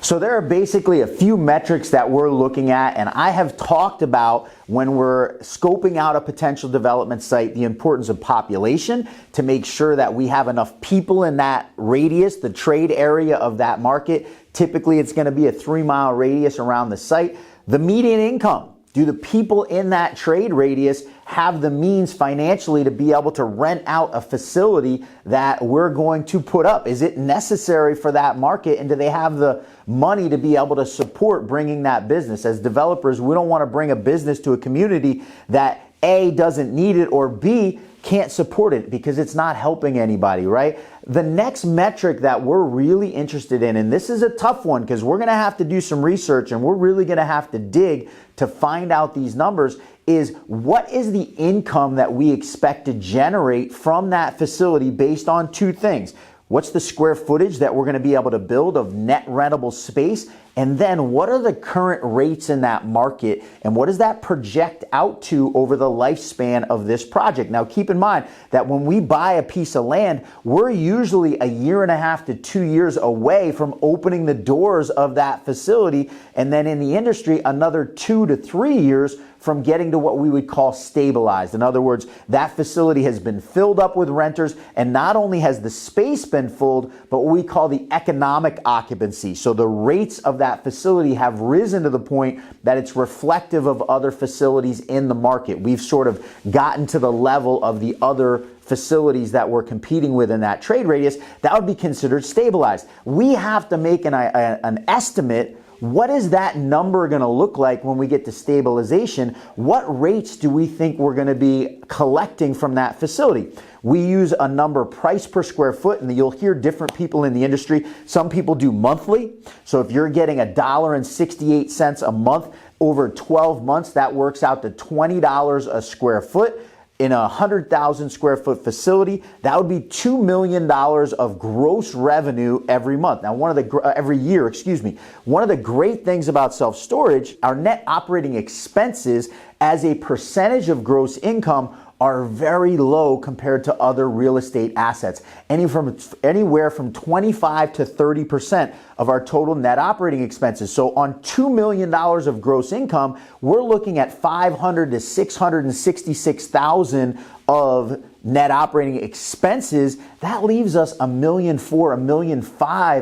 So there are basically a few metrics that we're looking at, and I have talked about when we're scoping out a potential development site, the importance of population to make sure that we have enough people in that radius, the trade area of that market. Typically, it's going to be a 3-mile radius around the site. The median income. Do the people in that trade radius have the means financially to be able to rent out a facility that we're going to put up? Is it necessary for that market, and do they have the money to be able to support bringing that business? As developers, we don't want to bring a business to a community that A, doesn't need it, or B, can't support it because it's not helping anybody, right? The next metric that we're really interested in, and this is a tough one because we're going to have to do some research and we're really going to have to dig to find out these numbers, is what is the income that we expect to generate from that facility based on two things. What's the square footage that we're going to be able to build of net rentable space? And then what are the current rates in that market, and what does that project out to over the lifespan of this project? Now, keep in mind that when we buy a piece of land, we're usually 1.5 to 2 years away from opening the doors of that facility, and then in the industry, another 2 to 3 years from getting to what we would call stabilized. In other words, that facility has been filled up with renters, and not only has the space been filled, but what we call the economic occupancy. So the rates of that facility have risen to the point that it's reflective of other facilities in the market. We've sort of gotten to the level of the other facilities that we're competing with in that trade radius. That would be considered stabilized. We have to make an estimate. What is that number going to look like when we get to stabilization? What rates do we think we're going to be collecting from that facility? We use a number price per square foot, and you'll hear different people in the industry. Some people do monthly. So if you're getting $1.68 a month over 12 months, that works out to $20 a square foot. In a 100,000 square foot facility, that would be $2 million of gross revenue every month. Now, every year, excuse me. One of the great things about self-storage, our net operating expenses as a percentage of gross income are very low compared to other real estate assets. Anywhere from 25 to 30% of our total net operating expenses. So on $2 million of gross income, we're looking at $500,000 to $666,000 of net operating expenses. That leaves us $1.4 million, $1.5 million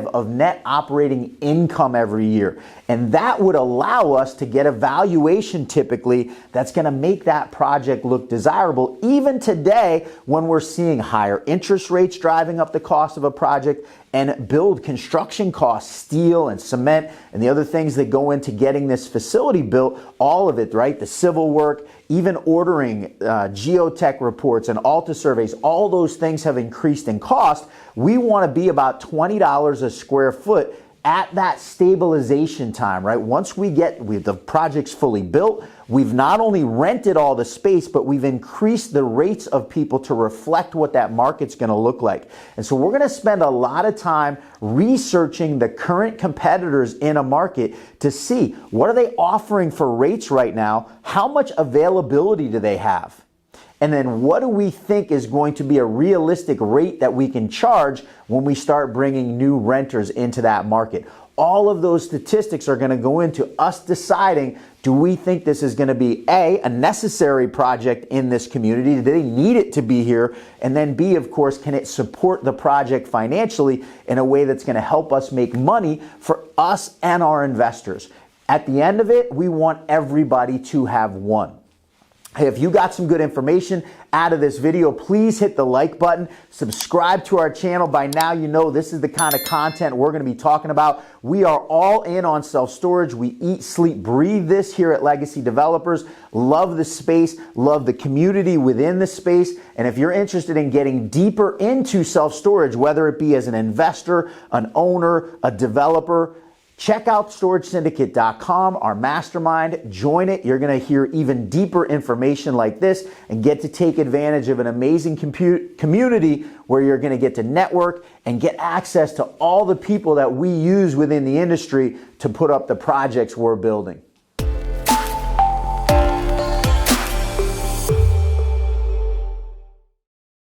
of net operating income every year. And that would allow us to get a valuation typically that's going to make that project look desirable, even today when we're seeing higher interest rates driving up the cost of a project and build construction costs, steel and cement and the other things that go into getting this facility built, all of it, right? The civil work, even ordering geotech reports and Alta surveys, all those things have increased in cost. We want to be about $20 a square foot at that stabilization time, right? Once the project's fully built, we've not only rented all the space, but we've increased the rates of people to reflect what that market's going to look like. And so we're going to spend a lot of time researching the current competitors in a market to see what are they offering for rates right now, how much availability do they have? And then what do we think is going to be a realistic rate that we can charge when we start bringing new renters into that market? All of those statistics are going to go into us deciding, do we think this is going to be a necessary project in this community? Do they need it to be here? And then B, of course, can it support the project financially in a way that's going to help us make money for us and our investors? At the end of it, we want everybody to have won. Hey, if you got some good information out of this video, please hit the like button, subscribe to our channel. By now, you know this is the kind of content we're going to be talking about. We are all in on self-storage. We eat, sleep, breathe this here at Legacy Developers. Love the space, love the community within the space. And if you're interested in getting deeper into self-storage, whether it be as an investor, an owner, a developer, check out StorageSyndicate.com, our mastermind. Join it. You're going to hear even deeper information like this and get to take advantage of an amazing community where you're going to get to network and get access to all the people that we use within the industry to put up the projects we're building.